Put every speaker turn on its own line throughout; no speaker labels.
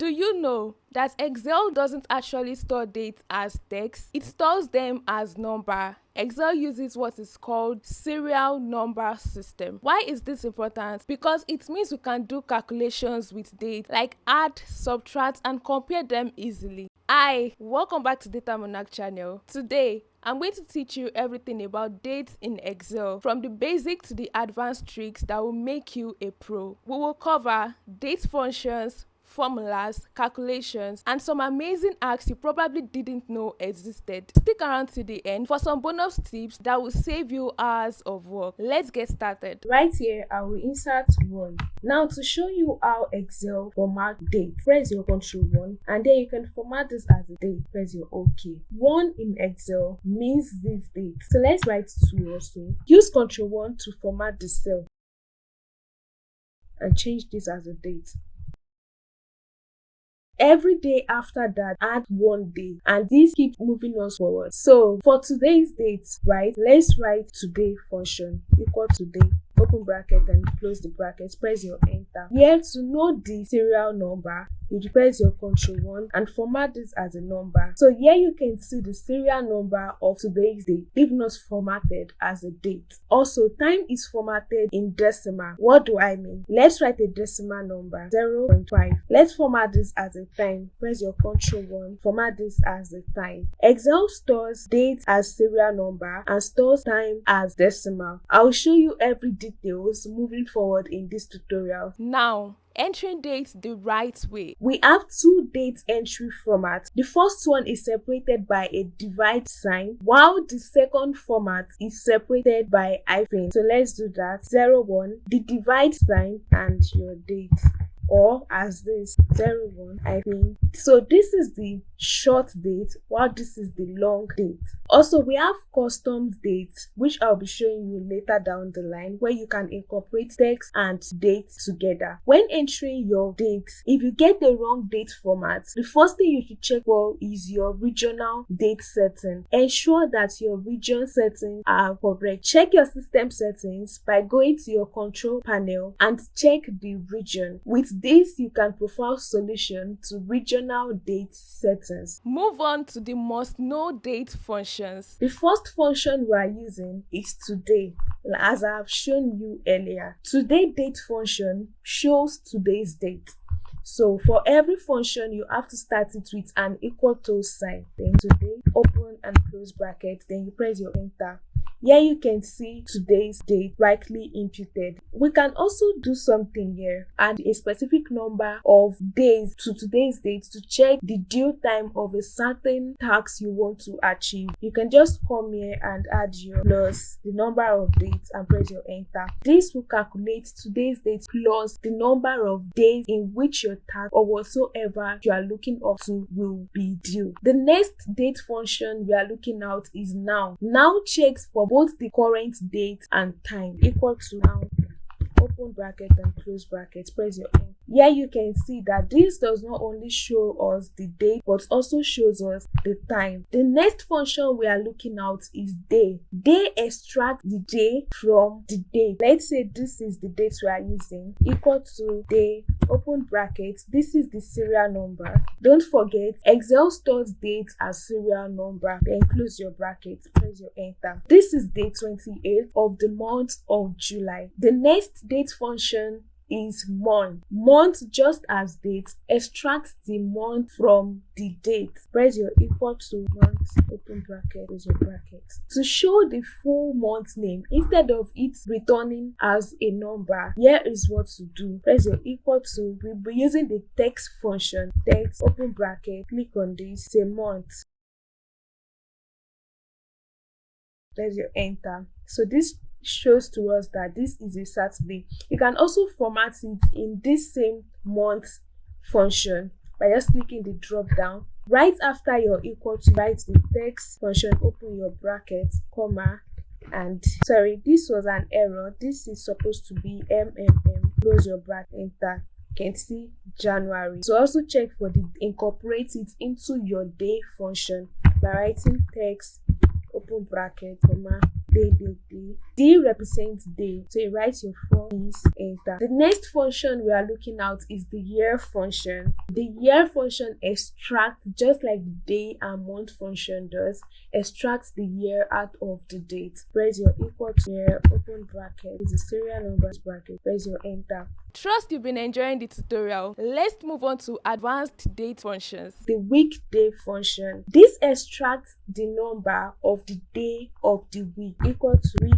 Do you know that Excel doesn't actually store dates as text? It stores them as number. Excel uses what is called serial number system. Why is this important? Because it means we can do calculations with dates like add, subtract, and compare them easily. Welcome back to Data Monarch channel. Today, I'm going to teach you everything about dates in Excel, from the basic to the advanced tricks that will make you a pro. We will cover date functions, formulas, calculations, and some amazing hacks you probably didn't know existed. Stick around to the end for some bonus tips that will save you hours of work. Let's get started. Right here, I will insert 1. Now, to show you how Excel format date, press your Ctrl 1, and then you can format this as a date. Press your OK. 1 in Excel means this date. So let's write 2 also. Use Ctrl 1 to format the cell and change this as a date. Every day after that, add 1 day, and this keeps moving us forward. So for today's date, right, let's write today function equal today, open bracket and close the bracket, press your enter. Here, to know the serial number, you press your Ctrl 1 and format this as a number. So here you can see the serial number of today's date, if not formatted as a date. Also, time is formatted in decimal. What do I mean? Let's write a decimal number, 0.5. Let's format this as a time. Press your Ctrl 1, format this as a time. Excel stores dates as serial number and stores time as decimal. I'll show you every details moving forward in this tutorial. Now, entering dates the right way. We have 2 date entry formats. The first one is separated by a divide sign, while the second format is separated by hyphen. So let's do that. 01, the divide sign, and your date. Or as this 01 hyphen. So this is the short date, while this is the long date. Also, we have custom dates, which I'll be showing you later down the line, where you can incorporate text and dates together. When entering your dates, if you get the wrong date format, the first thing you should check for is your regional date setting. Ensure that your region settings are correct. Check your system settings by going to your control panel and check the region. With this, you can profile solution to regional date settings. Move on to the must know date functions. The first function we are using is today, as I have shown you earlier. Today date function shows today's date. So for every function, you have to start it with an equal to sign. Then today, open and close bracket, then you press your enter. Here you can see today's date rightly imputed. We can also do something here, add a specific number of days to today's date to check the due time of a certain task you want to achieve. You can just come here and add your plus the number of days and press your enter. This will calculate today's date plus the number of days in which your task or whatsoever you are looking up to will be due. The next date function we are looking at is now. Now checks for both the current date and time. Equal to now, open bracket and close bracket, press your enter. Here you can see that this does not only show us the date but also shows us the time. The next function we are looking at is day. Day extracts the day from the date. Let's say this is the date we are using, equal to day, open bracket. This is the serial number. Don't forget, Excel stores dates as serial number. Then close your bracket, press your enter. This is day 28th of the month of July. The next date function is month. Month, just as date, extracts the month from the date. Press your equal to month, open bracket, close your bracket. To show the full month name, instead of it returning as a number, here is what to do. Press your equal to, we'll be using the text function. Text, open bracket, click on this, say month. Press your enter. So this shows to us that this is a Saturday. You can also format it in this same month function by just clicking the drop down. Right after your equal to, write the text function, open your bracket, comma, and sorry, this was an error. This is supposed to be close your bracket, enter. You can see January. So also check for the incorporate it into your day function by writing text, open bracket, comma, day, day, day. D represents day, so you write your 4 D's, enter. The next function we are looking at is the year function. The year function extracts, just like the day and month function does, extracts the year out of the date. Press your equal to year, open bracket, is the serial number bracket, press your enter.
Trust you've been enjoying the tutorial. Let's move on to advanced date functions.
The weekday function. This extracts the number of the day of the week equal to week.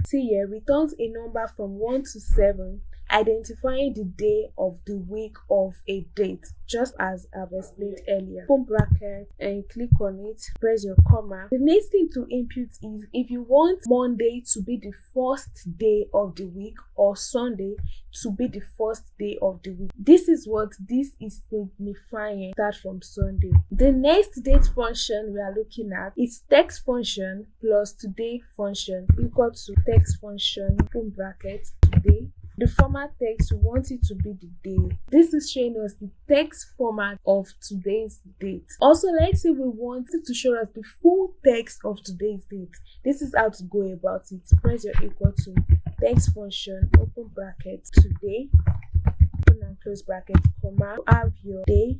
See here, returns a number from 1 to 7, identifying the day of the week of a date, just as I've explained earlier. Open bracket and click on it, press your comma. The next thing to input is if you want Monday to be the first day of the week or Sunday to be the first day of the week. This is what this is signifying. Start from Sunday. The next date function we are looking at is text function plus today function equal to text function, open bracket, today. The format text, we want it to be the day. This is showing us the text format of today's date. Also, let's say we want it to show us the full text of today's date. This is how to go about it. Press your equal to text function, open bracket, today, open and close bracket, comma. You have your day,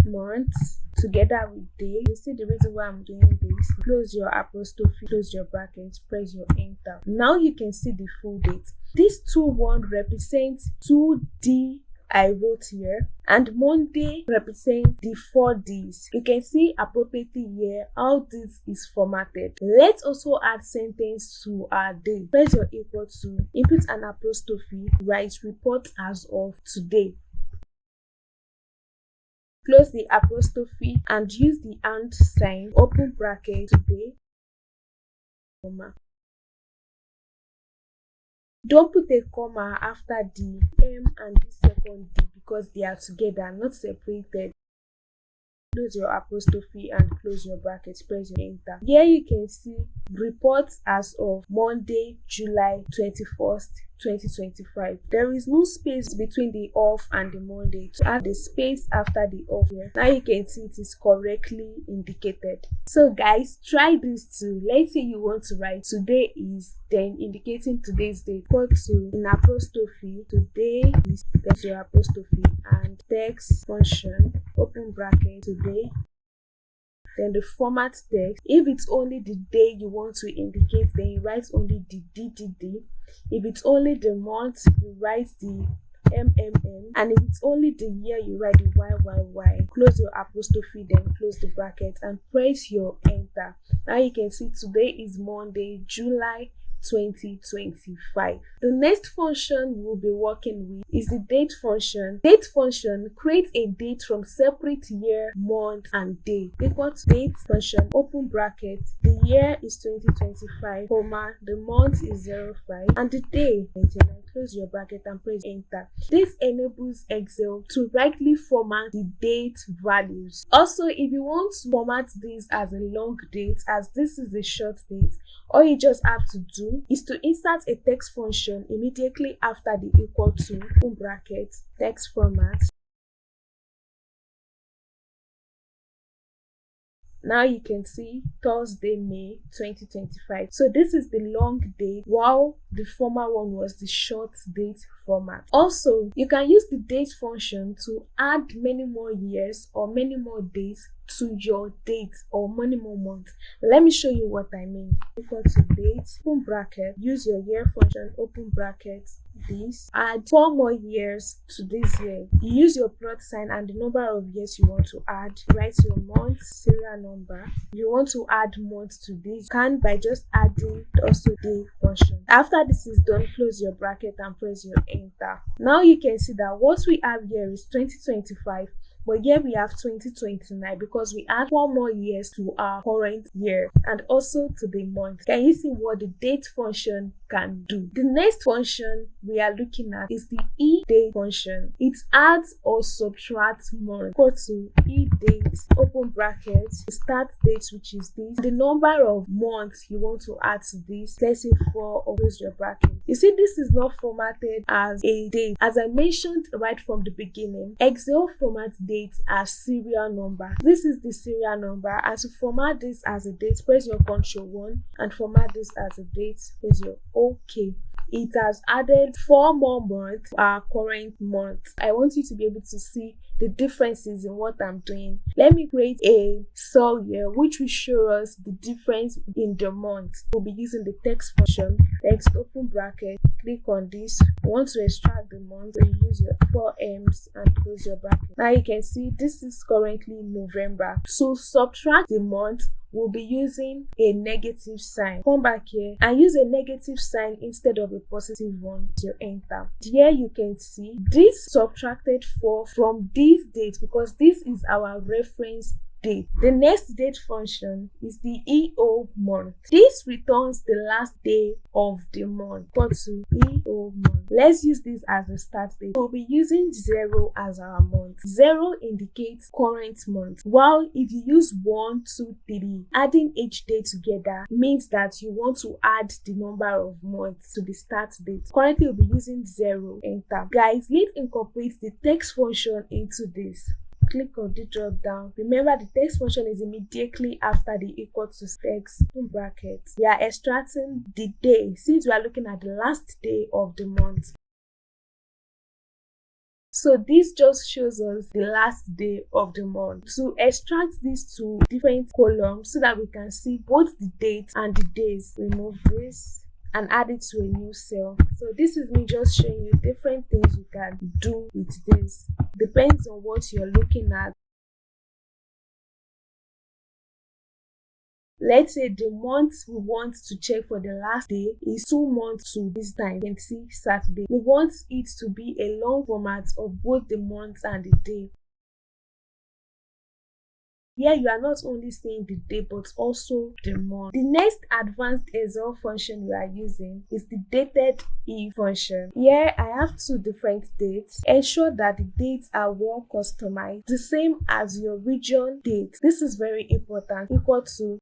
month, together with day. You see the reason why I'm doing this. Close your apostrophe, close your bracket, press your enter. Now you can see the full date. This 2-1 represents 2D I wrote here, and Monday represents the 4 Ds. You can see appropriately here how this is formatted. Let's also add sentence to our day. Press your equal to, input an apostrophe, write report as of today. Close the apostrophe and use the and sign, open bracket, today, comma. Don't put a comma after the M and the second D because they are together, not separated. Close your apostrophe and close your bracket, press your enter. Here you can see reports as of Monday, July 21st, 2025. There is no space between the off and the Monday. To add the space after the off here, now you can see it is correctly indicated. So guys, try this too. Let's say you want to write today is, then indicating today's date. Go to an apostrophe, today is, there's your apostrophe and text function, open bracket, today. Then the format text, if it's only the day you want to indicate, then you write only the DDD. If it's only the month, you write the MMM. And if it's only the year, you write the YYY. Close your apostrophe, then close the bracket and press your enter. Now you can see today is Monday, July 2025. The next function we'll be working with is the date function. Date function creates a date from separate year, month, and day. Equal to date function, open bracket, the year is 2025, comma, the month is 05, and the day 29. Close your bracket and press enter. This enables Excel to rightly format the date values. Also, if you want to format this as a long date, as this is a short date, all you just have to do is to insert a text function immediately after the equal to, open bracket, text format. Now you can see Thursday, May 2025. So this is the long date, while the former one was the short date format. Also, you can use the date function to add many more years or many more days to your date or many more months. Let me show you what I mean. Equal to date, open bracket, use your year function, open bracket, this, add 4 more years to this year. You use your plot sign and the number of years you want to add. Write your month, serial number. You want to add month to this, you can by just adding also day function. After this is done, close your bracket and press your enter. Now you can see that what we have here is 2025. But here we have 2029 because we add 4 more years to our current year and also to the month. Can you see what the date function can do. The next function we are looking at is the EDATE function. It adds or subtracts month. Equal to EDATE, open bracket, the start date, which is this, the number of months you want to add to this, let's say 4, or close your bracket. You see, this is not formatted as a date. As I mentioned right from the beginning, Excel formats dates as serial number. This is the serial number, and to format this as a date, press your Ctrl 1, and format this as a date, press your OK. It has added 4 more months to our current month. I want you to be able to see the differences in what I'm doing. Let me create a cell here which will show us the difference in the month. We'll be using the text function, text, open bracket, click on this. You want to extract the month, so you use your 4Ms and close your bracket. Now you can see this is currently November. So subtract the month, we'll be using a negative sign. Come back here and use a negative sign instead of a positive one to enter. Here you can see this subtracted 4 from this date because this is our reference date. The next date function is the EOMONTH. This returns the last day of the month. Go to EOMONTH. Let's use this as a start date. We'll be using 0 as our month. 0 indicates current month, while if you use 1, 2, 3, adding each day together means that you want to add the number of months to the start date. Currently we'll be using 0. Enter. Guys, let's incorporate the text function into this. Click on the drop down. Remember, the text function is immediately after the equal to text bracket. We are extracting the day since we are looking at the last day of the month. So this just shows us the last day of the month. To extract these two different columns so that we can see both the date and the days, remove this and add it to a new cell. So this is me just showing you different things you can do with this. Depends on what you're looking at. Let's say the month we want to check for the last day is 2 months to this time. You can see Saturday. We want it to be a long format of both the months and the day. Here you are not only seeing the day but also the month. The next advanced Excel function we are using is the DATEDIF function. Here I have 2 different dates. Ensure that the dates are well customized, the same as your region date. This is very important. Equal to,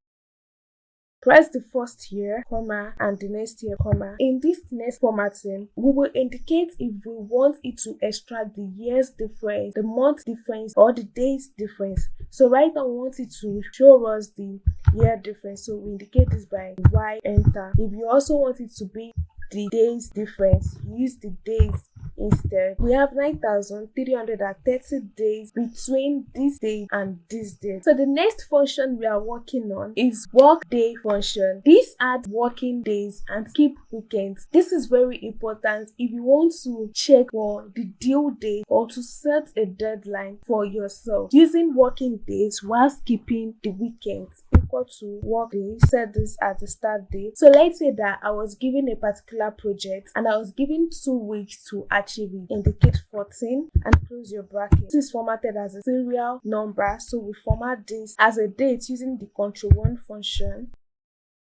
press the first year, comma, and the next year, comma. In this next formatting, we will indicate if we want it to extract the year's difference, the month difference, or the days difference. So right now we want it to show us the year difference. So we indicate this by Y, enter. If you also want it to be the days difference, use the days instead. We have 9,330 days between this date and this date. So the next function we are working on is WORKDAY function. This adds working days and keep weekends. This is very important if you want to check for the due date or to set a deadline for yourself. Using working days whilst keeping the weekends. Equal to WORKDAY. Set this as the start date. So let's say that I was given a particular project and I was given 2 weeks to achieve it. Indicate 14 and close your bracket. This is formatted as a serial number, so we format this as a date using the Ctrl 1 function.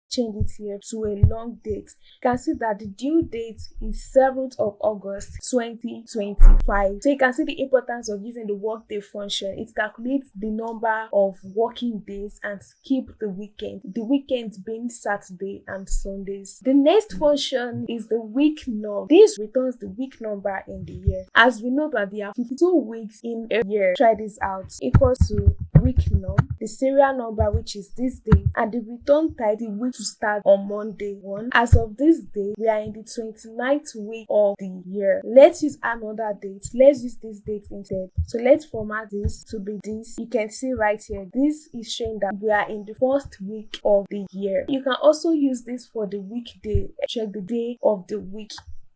Change it here to a long date. You can see that the due date is 7th of August 2025. So you can see the importance of using the WORKDAY function. It calculates the number of working days and skip the weekend. The weekends being Saturday and Sundays. The next function is the week number. This returns the week number in the year. As we know that there are 52 weeks in a year. Try this out. Equals to week number, the serial number, which is this day, and the return type, the week to start on Monday 1. As of this day, we are in the 29th week of the year. Let's use another date. Let's use this date instead. So let's format this to be this. You can see right here, this is showing that we are in the 1st week of the year. You can also use this for the weekday. Check the day of the week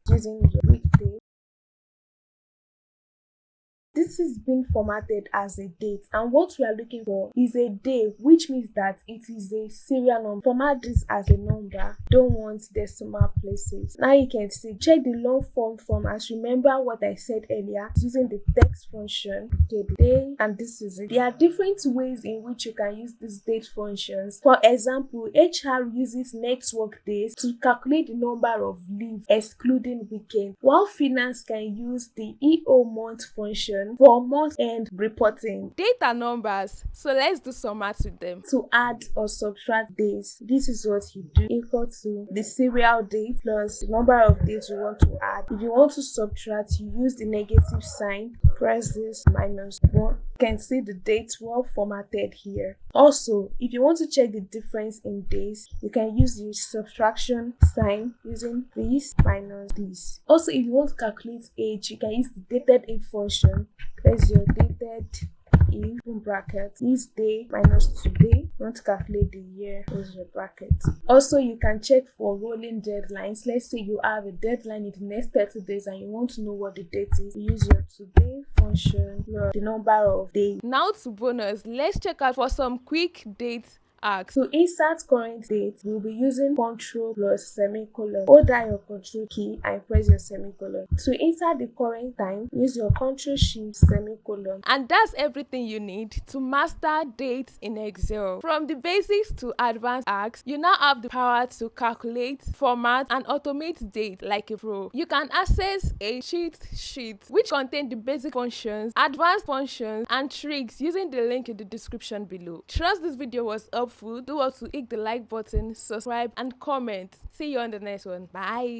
using your weekday. This is being formatted as a date, and what we are looking for is a day, which means that it is a serial number. Format this as a number. Don't want decimal places. Now you can see, check the long form as remember what I said earlier using the text function. Okay, the day, and this is it. There are different ways in which you can use these date functions. For example, HR uses network days to calculate the number of leave excluding weekend, while finance can use the EOMONTH function for month-end reporting.
Date are numbers, so let's do some math with them.
To add or subtract days, this is what you do, equal to the serial date plus the number of days you want to add. If you want to subtract, you use the negative sign, press this -1. You can see the dates were formatted here. Also, if you want to check the difference in days, you can use the subtraction sign using this minus this. Also, if you want to calculate age, you can use the DATEDIF function. There's your DATEDIF bracket, this day minus today. You want to calculate the year, there's your bracket. Also, you can check for rolling deadlines. Let's say you have a deadline in the next 30 days and you want to know what the date is. You use your today function plus the number of days.
Now to bonus, let's check out for some quick date hacks.
To insert current date, we'll be using Ctrl plus semicolon. Hold down your Ctrl key and press your semicolon. To insert the current time, use your Ctrl Shift semicolon.
And that's everything you need to master dates in Excel. From the basics to advanced hacks, you now have the power to calculate, format, and automate date like a pro. You can access a cheat sheet which contains the basic functions, advanced functions, and tricks using the link in the description below. Trust this video was helpful. Do also hit the like button, subscribe, and comment. See you on the next one. Bye.